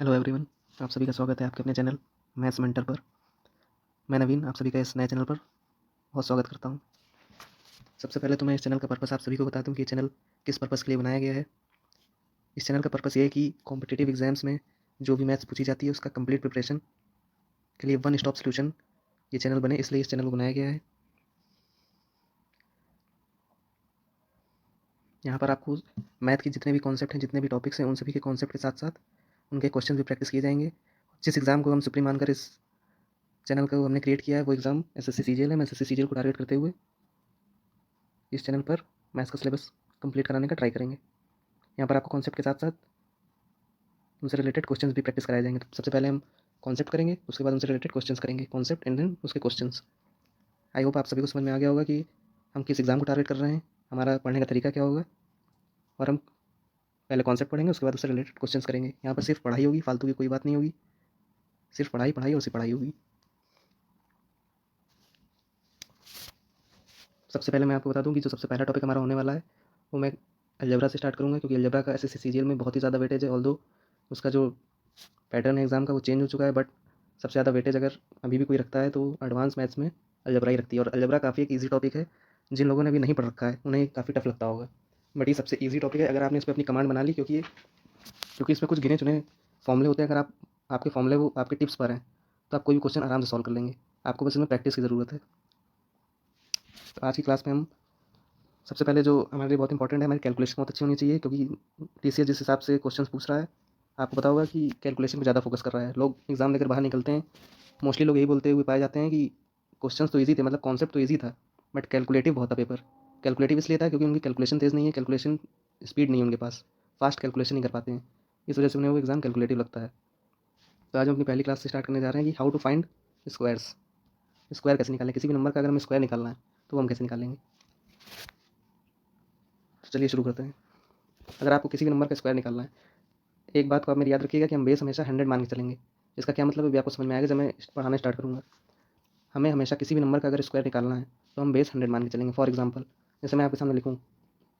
Hello everyone, आप सभी का स्वागत है आपके अपने चैनल मैथ्स मेंटर पर। मैं नवीन आप सभी का इस नए चैनल पर बहुत स्वागत करता हूं। सबसे पहले तो मैं इस चैनल का पर्पस आप सभी को बता दूं कि ये चैनल किस पर्पस के लिए बनाया गया है। इस चैनल का पर्पस ये है कि कॉम्पिटिटिव एग्जाम्स में जो भी मैथ्स पूछी जाती है उसका कंप्लीट प्रिपरेशन के लिए वन स्टॉप सोल्यूशन ये चैनल बने, इसलिए इस चैनल को बनाया गया है। यहाँ पर आपको मैथ के जितने भी कॉन्सेप्ट हैं, जितने भी टॉपिक्स हैं, उन सभी के कॉन्सेप्ट के साथ साथ उनके क्वेश्चन भी प्रैक्टिस किए जाएंगे। जिस एग्ज़ाम को हम सुप्रीम मानकर इस चैनल को हमने क्रिएट किया है वो एग्ज़ाम एसएससी सीजीएल है। मैं एसएससी सीजीएल को टारगेट करते हुए इस चैनल पर मैथ्स का सिलेबस कंप्लीट कराने का ट्राई करेंगे। यहाँ पर आपको कॉन्सेप्ट के साथ साथ उनसे रिलेटेड क्वेश्चंस भी प्रैक्टिस कराए जाएंगे। तो सबसे पहले हम कॉन्सेप्ट करेंगे, उसके बाद उनसे रिलेटेड क्वेश्चंस करेंगे, कॉन्सेप्ट एंड देन उसके क्वेश्चंस। आई होप आप सभी को समझ में आ गया होगा कि हम किस एग्ज़ाम को टारगेट कर रहे हैं, हमारा पढ़ने का तरीका क्या होगा। और हम पहले कॉन्सेप्ट पढ़ेंगे, उसके बाद उससे रिलेटेड क्वेश्चंस करेंगे। यहाँ पर सिर्फ पढ़ाई होगी, फालतू की कोई बात नहीं होगी, सिर्फ पढ़ाई पढ़ाई और सिर्फ पढ़ाई होगी। सबसे पहले मैं आपको बता दूं कि जो सबसे पहला टॉपिक हमारा होने वाला है वो मैं अलजेब्रा से स्टार्ट करूँगा, क्योंकि अलजेब्रा का एसएससी सीजीएल में बहुत ही ज़्यादा वेटेज है। ऑल्दो उसका जो पैटर्न है एग्ज़ाम का वो चेंज हो चुका है, बट सबसे ज़्यादा वेटेज अगर अभी भी कोई रखता है तो एडवांस मैथ्स में अलजेब्रा ही रखती है। और अलजेब्रा काफ़ी एक ईजी टॉपिक है, जिन लोगों ने अभी नहीं पढ़ रखा है उन्हें काफ़ी टफ लगता होगा, बट ये सबसे ईजी टॉपिक है अगर आपने इस पर अपनी कमांड बना ली, क्योंकि इसमें कुछ गिने चुने फॉर्मूले होते हैं। अगर आपके फॉर्मूले वो आपके टिप्स पर हैं तो आप कोई भी क्वेश्चन आराम से सॉल्व कर लेंगे। आपको बस इसमें प्रैक्टिस की ज़रूरत है। तो आज की क्लास में हम सबसे पहले जो हमारे लिए बहुत इंपॉर्टेंट है, हमारी कैलकुलेशन बहुत अच्छी होनी चाहिए, क्योंकि टीसीएस जिस हिसाब से क्वेश्चन पूछ रहा है आपको पता होगा कि कैलकुलेशन पर ज़्यादा फोकस कर रहा है। लोग एग्जाम देकर बाहर निकलते हैं, मोस्टली लोग यही बोलते हुए पाए जाते हैं कि क्वेश्चन तो ईजी थे, मतलब कॉन्सेप्ट तो ईजी था, बट कैलकुलेटिव बहुत था पेपर। कैलकुलेटिव इसलिए था क्योंकि उनकी कैलकुलेशन तेज़ नहीं है, कैलकुलेशन स्पीड नहीं है उनके पास, फास्ट कैलकुलेशन नहीं कर पाते हैं, इस वजह से उन्हें वो एग्ज़ाम कैलकुलेटिव लगता है। तो आज हम अपनी पहली क्लास से स्टार्ट करने जा रहे हैं कि how to find squares. Square कैसे निकालें, किसी भी नंबर का अगर हमें स्क्वायर निकालना है तो वो हम कैसे निकालेंगे। तो चलिए शुरू करते हैं। अगर आपको किसी भी नंबर का स्क्वायर निकालना है, एक बात को आप मेरी याद रखिएगा कि हम बेस हमेशा 100 मान के चलेंगे। इसका क्या मतलब है आपको समझ में आएगा जब मैं पढ़ाना स्टार्ट करूँगा। हमें हमेशा किसी भी नंबर का अगर स्क्वायर निकालना है तो हम बेस 100 मान के चलेंगे। फॉर एग्जाम्पल जैसे मैं आपके सामने लिखूँ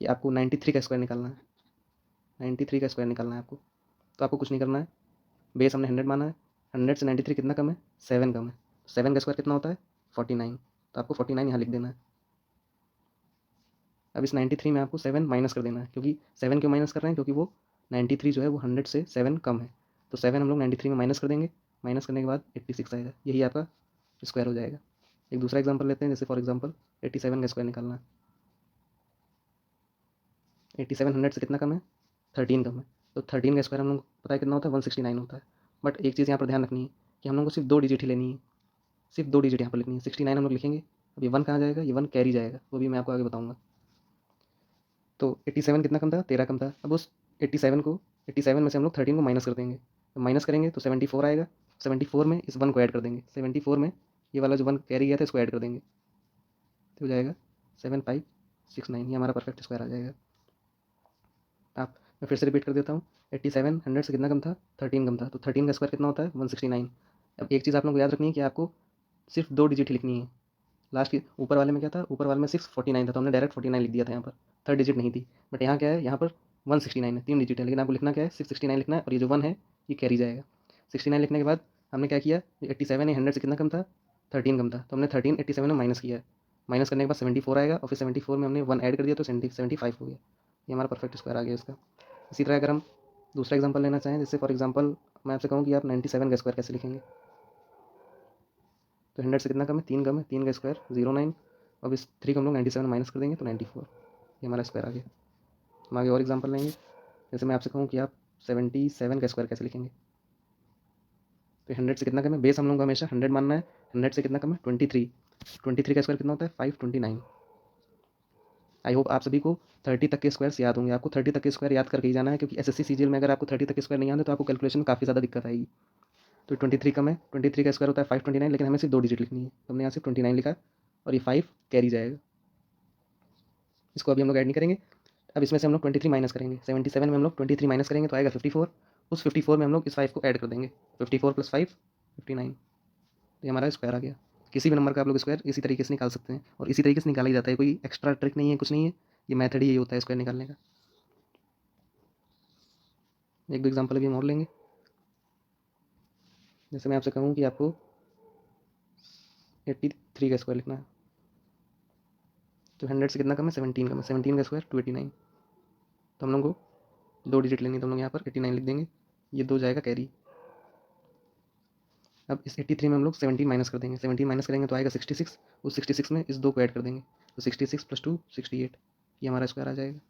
कि आपको 93 का स्क्वायर निकालना है, 93 का स्क्वायर निकालना है आपको, तो आपको कुछ नहीं करना है। बेस हमने 100 माना है, 100 से 93 कितना कम है, 7 कम है। 7 का स्क्वायर कितना होता है, 49, तो आपको 49 यहाँ लिख देना है। अब इस 93 में आपको 7 माइनस कर देना है, क्योंकि 7 क्यों माइनस कर रहे हैं, क्योंकि वो 93 जो है वो 100 से 7 कम है, तो 7 हम लोग 93 में माइनस कर देंगे। माइनस करने के बाद 86 आएगा, यही आपका स्क्वायर हो जाएगा। एक दूसरा एग्जांपल लेते हैं, जैसे फॉर एग्जांपल 87 का स्क्वायर निकालना है। 87 100 से कितना कम है, 13 कम है, तो 13 का स्क्वायर हम लोग पता है कितना होता है, 169 होता है। बट एक चीज़ यहाँ पर ध्यान रखनी है कि हम लोग को सिर्फ 2 डिजिट ही लेनी है, सिर्फ 2 डिजिट यहाँ पर लिखनी है। 69 हम लोग लिखेंगे, अब ये 1 कहाँ जाएगा, ये 1 कैरी जाएगा, वो भी मैं आपको आगे बताऊँगा। तो 87 कितना कम था, 13 कम था। अब उस 87 को 87 में से हम लोग 13 को माइनस कर देंगे, जब माइनस करेंगे तो 74 आएगा। 74 में इस 1 को ऐड कर देंगे, 74 में ये वाला जो 1 कैरी गया था इसको ऐड कर देंगे, तो हो जाएगा 7569, ये हमारा परफेक्ट स्क्वायर आ जाएगा। आप मैं फिर से रिपीट कर देता हूँ, 87 100 से कितना कम था, 13 कम था, तो 13 का स्क्वायर कितना होता है, 169। अब एक चीज़ आप लोग को याद रखनी है कि आपको सिर्फ 2 डिजिट लिखनी है। लास्ट की ऊपर वाले में क्या था, ऊपर वाले में सिर्फ 49 था, तो हमने डायरेक्ट 49 लिख दिया था यहाँ पर, थर्ड डिजिट नहीं थी। बट यहाँ क्या है, यहाँ पर 169 है, 3 डिजिट है, लेकिन आपको लिखना क्या है, सिर्फ 69 लिखना है, और ये जो 1 है ये कैरी जाएगा। 69 लिखने के बाद हमने क्या किया, 87 है, 100 से कितना कम था, 13 कम था, तो हमने 13 87 में माइनस किया है। माइनस करने के बाद 74 आएगा, और फिर 74 में हमने 1 ऐड कर दिया तो 75 हो गया। ये हमारा परफेक्ट स्क्वायर आ गया इसका। इसी तरह अगर हम दूसरा एग्जाम्पल लेना चाहें, जैसे फॉर एग्जाम्पल मैं आपसे कहूँ कि आप 97 का स्क्वायर कैसे लिखेंगे, तो 100 से कितना कम है, 3 कम है, 3 का स्क्वायर 09। अब इस 3 को हम लोग 97 माइनस कर देंगे तो 94, ये हमारा स्क्वायर आ गया। हम आगे और एग्जाम्पल लेंगे, जैसे मैं आपसे कहूँ कि आप 77 का स्क्वायर कैसे लिखेंगे, तो 100 से कितना कम है, बेस हम लोग को हमेशा 100 मानना है, 100 से कितना कम है, 23, 23 का स्क्वायर कितना होता है, 529। आई होप आप सभी को 30 तक के स्क्वायर्स याद होंगे। आपको 30 तक के स्क्वायर याद करके ही जाना है, क्योंकि एसएससी सीजीएल में अगर आपको 30 तक के स्क्वायर नहीं आते तो आपको कैलकुलेशन में काफ़ी ज़्यादा दिक्कत आएगी। तो 23 कम है, 23 का स्क्वायर होता है 529, लेकिन हमें सिर्फ 2 डिजिट लिखनी है, तो हमने यहाँ सिर्फ 29 लिखा और ये 5 कैरी जाएगा, इसको अभी हम लोग ऐड नहीं करेंगे। अब इसमें से हम लोग 23 माइनस करेंगे, 77 में हम लोग 23 माइनस करेंगे तो आएगा 54, उस 54 में हम लोग इस 5 को ऐड कर देंगे, 54 + 5 59, तो ये हमारा स्क्वायर आ गया। किसी भी नंबर का आप लोग स्क्वायर इसी तरीके से निकाल सकते हैं, और इसी तरीके से निकाला ही जाता है, कोई एक्स्ट्रा ट्रिक नहीं है, कुछ नहीं है, ये मैथड ही यही होता है स्क्वायर निकालने का। एक दो एग्जाम्पल अभी हम और लेंगे। जैसे मैं आपसे कहूँ कि आपको 83 का स्क्वायर लिखना है, तो 100 से कितना कम है, 17 कम है, 17 का स्क्वायर 289। तो हम लोग को 2 डिजिट लेनी है, तो हम लोग यहाँ पर 89 लिख देंगे, ये 2 जाएगा कैरी। अब इस 83 में हम लोग 17 माइनस कर देंगे, 17 माइनस करेंगे तो आएगा 66, उस 66 में इस 2 को ऐड कर देंगे, तो 66 + 2 68, ये हमारा स्क्वायर आ जाएगा।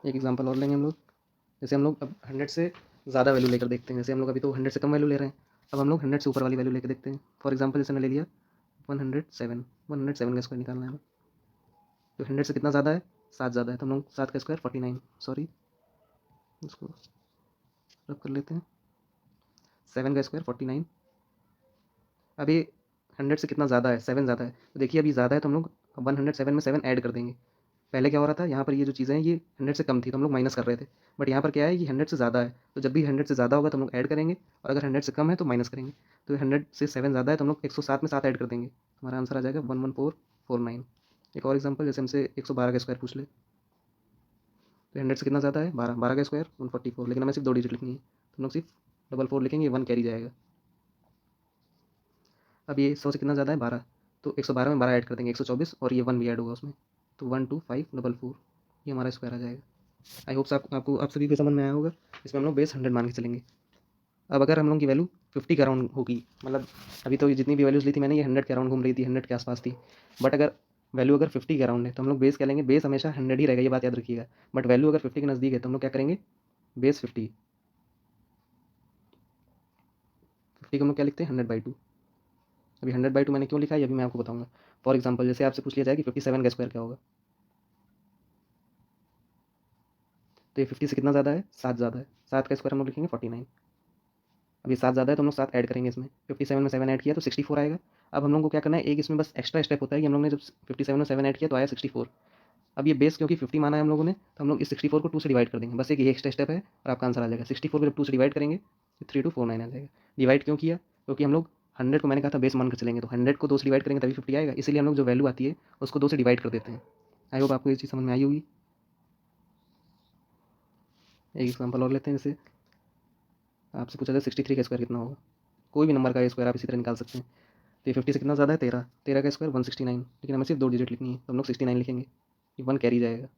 एक एग्जांपल और लेंगे हम लोग, जैसे हम लोग अब 100 से ज़्यादा वैल्यू लेकर देखते हैं। जैसे हम लोग अभी तो 100 से कम वैल्यू ले रहे हैं, अब हम लोग 100 से ऊपर वाली वैल्यू लेकर देखते हैं। फॉर एग्जांपल जैसे मैंने ले लिया 107, 107 का स्क्वायर निकालना है हमें। तो 100 से कितना ज़्यादा है, 7 ज़्यादा है, तो हम लोग 7 का स्क्वायर 49, सॉरी इसको रब कर लेते हैं, 7 का स्क्वायर 49। अभी 100 से कितना ज़्यादा है, 7 ज़्यादा है, तो देखिए अभी ज़्यादा है तो हम लोग 107 में 7 ऐड कर देंगे। पहले क्या हो रहा था, यहाँ पर ये जो चीज़ें हैं ये 100 से कम थी तो हम लोग माइनस कर रहे थे, बट यहाँ पर क्या है, ये 100 से ज़्यादा है, तो जब भी 100 से ज़्यादा होगा तो हम लोग ऐड करेंगे, और अगर 100 से कम है तो माइनस करेंगे। तो 100 से 7 ज़्यादा है तो हम लोग 107 में 7 ऐड कर देंगे, हमारा आंसर आ जाएगा 11449। एक और एग्जांपल, जैसे हमसे 112 का स्क्वायर पूछ ले, तो 100 से कितना ज़्यादा है, 12, 12 का स्क्वायर 144, लेकिन हमें सिर्फ 2 डिजिट लिखनी है, तो हम लोग सिर्फ 44 लिखेंगे, 1 कैरी जाएगा। अब ये 100 से कितना ज़्यादा है, 12, तो 112 में 12 ऐड कर देंगे, 124, और ये 1 भी ऐड होगा उसमें, तो 12544, ये हमारा स्क्वायर आ जाएगा। आई होप्स आपको आप सभी को समझ में आया होगा। इसमें हम लोग बेस 100 मान के चलेंगे। अब अगर हम लोग की वैल्यू 50 के अराउंड होगी, मतलब अभी तो जितनी भी वैल्यूज़ ली थी मैंने, ये 100 के अराउंड घूम रही थी, 100 के आसपास थी, बट अगर वैल्यू अगर 50 के अराउंड है तो हम लोग बेस क्या लेंगे, बेस हमेशा 100 ही रहेगा, ये बात याद रखिएगा। बट वैल्यू अगर 50 के नज़दीक है तो हम लोग क्या करेंगे, बेस 50 को हम लोग क्या लिखते हैं, 100/2। अभी 100/2 मैंने क्यों लिखा है ये भी मैं आपको बताऊंगा। फॉर एग्जाम्पल जैसे आपसे पूछ लिया जाए कि 57 का स्क्वायर क्या होगा, तो ये 50 से कितना ज़्यादा है, 7 ज़्यादा है, 7 का स्क्वायर हम लोग लिखेंगे 49। अभी 7 ज़्यादा है तो हम लोग 7 ऐड करेंगे इसमें, 57 में 7 ऐड किया तो 64 आएगा। अब हम लोग को क्या करना है, एक इसमें बस एक्स्ट्रा स्टेप होता है कि हम लोग ने जब 57 में 7 ऐड किया तो आया 64। अब ये बेस क्योंकि 50 माना है हम लोगों ने, तो हम लोग इस 64 को 2 से डिवाइड कर देंगे, बस एक ये एक्स्ट्रा स्टेप है और आपका आंसर आ जाएगा। 64 को जब 2 से डिवाइड करेंगे तो 3249 आ जाएगा। डिवाइड क्यों किया, क्योंकि हम लोग 100 को मैंने कहा था बेस मान कर चलेंगे, तो 100 को 2 से डिवाइड करेंगे तभी 50 आएगा, इसीलिए हम लोग जो वैल्यू आती है उसको 2 से डिवाइड कर देते हैं। आई होप आपको ये चीज़ समझ में आई होगी। एक एग्जाम्पल और लेते हैं, जैसे आपसे पूछा जाए 63 का स्क्वायर कितना होगा, कोई भी नंबर का स्क्वायर आप इसी तरह निकाल सकते हैं। तो ये 50 से कितना ज़्यादा है, 13, 13 का स्क्वायर 169, लेकिन हमें सिर्फ 2 डिजिट लिखनी है तो हम लोग 69 लिखेंगे, ये 1 कैरी जाएगा।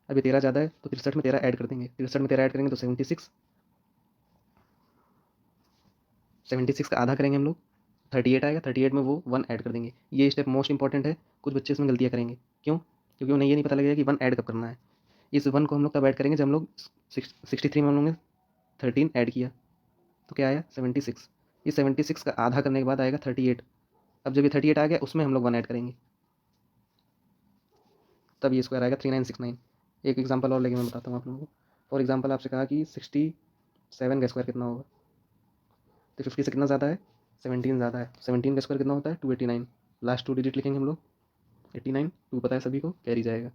अभी 13 ज़्यादा है तो 63 में 13 ऐड कर देंगे, 63 में 13 ऐड करेंगे तो 76, 76 का आधा करेंगे हम लोग, 38 आएगा, 38 में वो 1 ऐड कर देंगे। ये स्टेप मोस्ट इंपॉर्टेंट है, कुछ बच्चे इसमें गलतियाँ करेंगे, क्यों, क्योंकि उन्हें ये नहीं पता लगेगा कि 1 ऐड कब करना है। इस 1 को हम लोग तब ऐड करेंगे जब हम लोग 63 में हम लोग ने 13 ऐड किया, तो क्या आया 76, इस 76 का आधा करने के बाद आएगा 38। अब जब ये 38 आ गया उसमें हम लोग 1 ऐड करेंगे, तब ये स्क्वायर आएगा 3969। एक एग्जांपल और लेके मैं बताता हूँ आप लोगों को। फॉर एग्जांपल आपसे कहा कि 67 का स्क्वायर कितना होगा, तो 50 से कितना ज़्यादा है, 17 ज़्यादा है, 17 का स्क्वायर कितना होता है 289, लास्ट 2 डिजिट लिखेंगे हम लोग, 89, 2 पता है सभी को, कैरी जाएगा।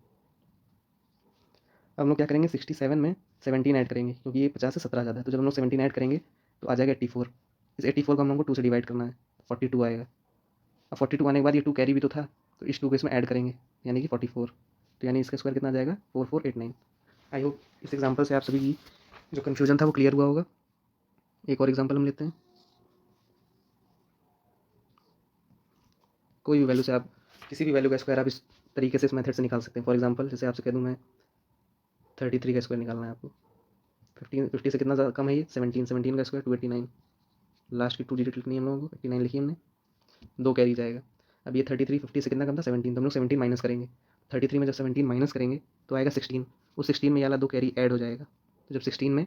अब हम लोग क्या करेंगे, 67 में 17 ऐड करेंगे, क्योंकि ये 50 से 17 ज़्यादा है, तो जब हम लोग 17 ऐड करेंगे तो आ जाएगा 84। इस 84 को हम लोग को 2 से डिवाइड करना है, 42 आएगा। अब 42 आने के बाद ये 2 कैरी भी तो था, तो इस 2 को इसमें ऐड करेंगे, यानी कि 44, तो यानी इसका स्क्वायर कितना आ जाएगा 4489। आई होप इस एग्जाम्पल से आप सभी की जो कन्फ्यूजन था वो क्लियर हुआ होगा। एक और एग्जाम्पल हम लेते हैं, कोई भी वैल्यू से आप किसी भी वैल्यू का स्क्वायर आप इस तरीके से इस मेथड से निकाल सकते हैं। फॉर एग्जांपल जैसे आपसे कह दूं मैं 33 का स्क्वायर निकालना है आपको, 50 से कितना ज़्यादा कम है ये 17, 17 का स्क्वायर 289, लास्ट की 2 डिजिट लिखनी है हम लोगों को, 89 लिखी हमने, 2 कैरी जाएगा। अब ये 33 50 से कितना कम था 17, तो हम लोग 17 माइनस करेंगे, 33 में जब 17 माइनस करेंगे तो आएगा 16, उस 16 में ये वाला 2 कैरी ऐड हो जाएगा, तो जब 16 में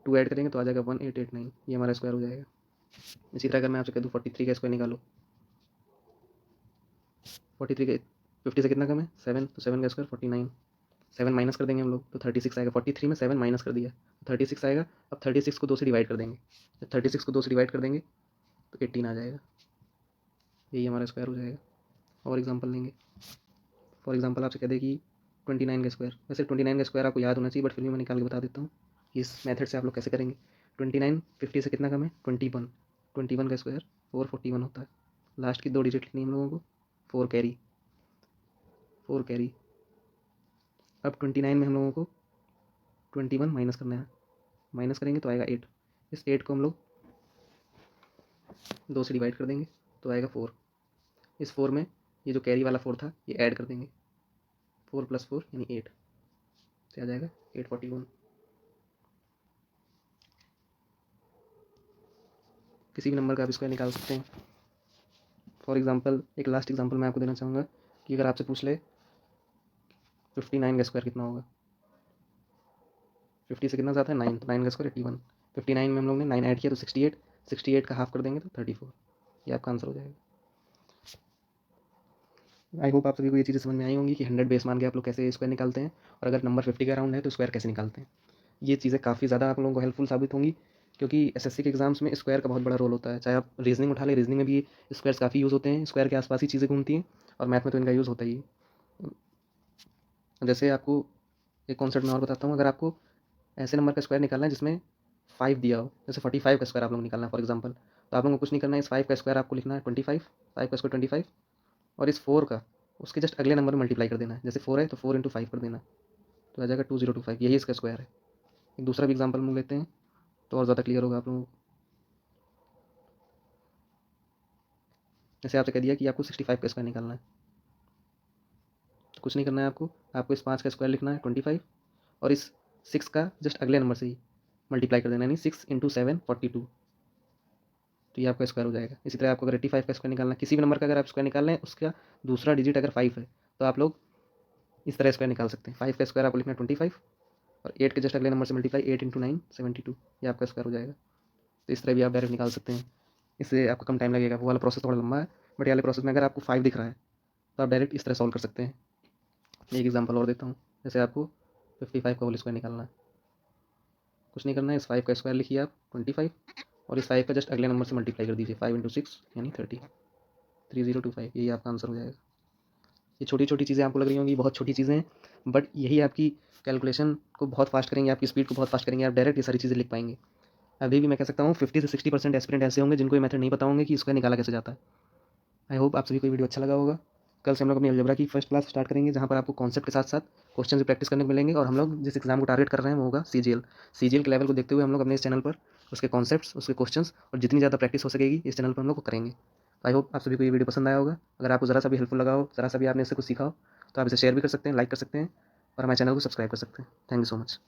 2 ऐड करेंगे तो आ जाएगा 1889, ये हमारा स्क्वायर हो जाएगा। इसी तरह अगर मैं आपसे कह दूँ 43 का स्क्वायर निकालो, 43 के 50 से कितना कम है 7, तो 7 का स्क्वायर 49, 7 माइनस कर देंगे हम लोग तो 36 आएगा, 43 में 7 माइनस कर दिया तो 36 आएगा। अब 36 को 2 से डिवाइड कर देंगे, जब 36 को 2 से डिवाइड कर देंगे तो 18 आ जाएगा, यही हमारा स्क्वायर हो जाएगा। और एग्जांपल लेंगे, फॉर एग्जांपल आपसे कह दे कि 29 का स्क्वायर, वैसे 29 का स्क्वायर आपको याद होना चाहिए, बट फिर भी मैं निकाल के बता देता हूँ कि इस मेथड से आप लोग कैसे करेंगे। 29 50 से कितना कम है 21, 21 का स्क्वायर 441 होता है, लास्ट की 2 डिजिट लिखनी है हम लोगों को, 4 कैरी, 4 कैरी। अब 29 में हम लोगों को 21 माइनस करना है, माइनस करेंगे तो आएगा 8। इस 8 को हम लोग 2 से डिवाइड कर देंगे तो आएगा 4। इस 4 में ये जो कैरी वाला 4 था ये ऐड कर देंगे, 4 + 4 यानी 8, तो आ जाएगा 841। किसी भी नंबर का आप स्क्वायर निकाल सकते हैं। फॉर एग्जांपल एक लास्ट एग्जांपल मैं आपको देना चाहूँगा कि अगर आपसे पूछ ले 59 का स्क्वायर कितना होगा, 50 से कितना ज़्यादा है 9, तो 9 का स्क्वायर 81। 59 में हम लोग ने 9 ऐड किया तो 68, 68 का हाफ कर देंगे तो 34, ये आपका आंसर हो जाएगा। आई होप आप सभी को ये चीज़ें समझ में आई होंगी कि 100 बेस मान के आप लोग कैसे स्क्वायर निकालते हैं, और अगर नंबर 50 का राउंड है तो स्क्वायर कैसे निकालते हैं। ये चीज़ें काफ़ी ज़्यादा आप लोगों को हेल्पफुल साबित होंगी, क्योंकि एसएससी के एग्जाम्स में स्क्वायर का बहुत बड़ा रोल होता है। चाहे आप रीजनिंग उठा लें, रीजनिंग में भी स्क्वायर्स काफ़ी यूज़ होते हैं, स्क्वायर के आसपास ही चीज़ें घूमती हैं, और मैथ में तो इनका यूज़ होता ही है। जैसे आपको एक कॉन्सेप्ट मैं और बताता हूँ, अगर आपको ऐसे नंबर का स्क्वायर निकालना है जिसमें 5 दिया हो, जैसे 45 का स्क्वायर आप लोग निकालना है फॉर एग्जांपल, तो आप लोगों को कुछ नहीं करना है, इस 5 का स्क्वायर आपको लिखना है 25, 5 का स्क्वायर 25, और इस 4 का उसके जस्ट अगले नंबर में मल्टीप्लाई कर देना है। जैसे 4 है तो 4 × 5 कर देना, तो आ जाएगा 2025, यही इसका स्क्वायर है। एक दूसरा भी एग्जाम्पल हम लेते हैं तो और ज़्यादा क्लियर होगा आप लोगों को। जैसे आपसे कह दिया कि आपको 65 का स्क्वायर निकालना है, तो कुछ नहीं करना है आपको इस 5 का स्क्वायर लिखना है 25, और इस 6 का जस्ट अगले नंबर से ही मल्टीप्लाई कर देना, यानी 6 × 7 42, तो ये आपका स्क्वायर हो जाएगा। इसी तरह आपको अगर 85 का स्क्वायर निकालना है, किसी भी नंबर का अगर आप स्क्वायर निकाल रहे हैं उसका दूसरा डिजिट अगर 5 है तो आप लोग इस तरह स्क्वायर निकाल सकते हैं। 5 का स्क्वायर आपको लिखना है 25, और 8 के जस्ट अगले नंबर से मल्टीप्लाई, 8 × 9 72, ये आपका स्क्वायर हो जाएगा। तो इस तरह भी आप डायरेक्ट निकाल सकते हैं, इससे आपको कम टाइम लगेगा। वो वाला प्रोसेस थोड़ा लंबा है, बट ये वाले प्रोसेस में अगर आपको 5 दिख रहा है तो आप डायरेक्ट इस तरह सॉल्व कर सकते हैं। एक एग्जांपल और देता हूँ, जैसे आपको 55 का होल स्क्वायर निकालना है, कुछ नहीं करना है, इस 5 का स्क्वायर लिखिए आप 25, और इस 5 का जस्ट अगले नंबर से मल्टीप्लाई कर दीजिए, 5 × 6 यानी 30, 3025, यही आपका आंसर हो जाएगा। ये छोटी छोटी चीज़ें आपको लग रही होंगी बहुत छोटी चीज़ें हैं, बट यही आपकी कैलकुलेशन को बहुत फास्ट करेंगे, आपकी स्पीड को बहुत फास्ट करेंगे, आप डायरेक्ट ये सारी चीज़ें लिख पाएंगे। अभी भी मैं कह सकता हूँ 50 से 60% एस्पिरेंट ऐसे होंगे जिनको ये मेथड नहीं पता होंगे कि इसको निकाला कैसे जाता है। आई होप आप सभी को वीडियो अच्छा लगा होगा। कल से हम लोग अपनी अलजेब्रा की फर्स्ट क्लास स्टार्ट करेंगे, जहाँ पर आपको कॉन्सेप्ट के साथ साथ क्वेश्चन भी प्रैक्टिस करने को मिलेंगे, और हम लोग जिस एग्जाम को टारगेट कर रहे हैं वो होगा सीजीएल के लेवल को देखते हुए हम लोग अपने इस चैनल पर उसके कॉन्सेप्ट्स, उसके क्वेश्चंस और जितनी ज़्यादा प्रैक्टिस हो सकेगी इस चैनल पर हम लोग को करेंगे। आई होप आप सभी को ये वीडियो पसंद आया होगा। अगर आपको ज़रा सा भी हेल्पफुल लगा हो, ज़रा सा भी आपने इससे कुछ सीखा हो, तो आप इसे शेयर भी कर सकते हैं, लाइक कर सकते हैं, और हमारे चैनल को सब्सक्राइब कर सकते हैं। Thank you so much.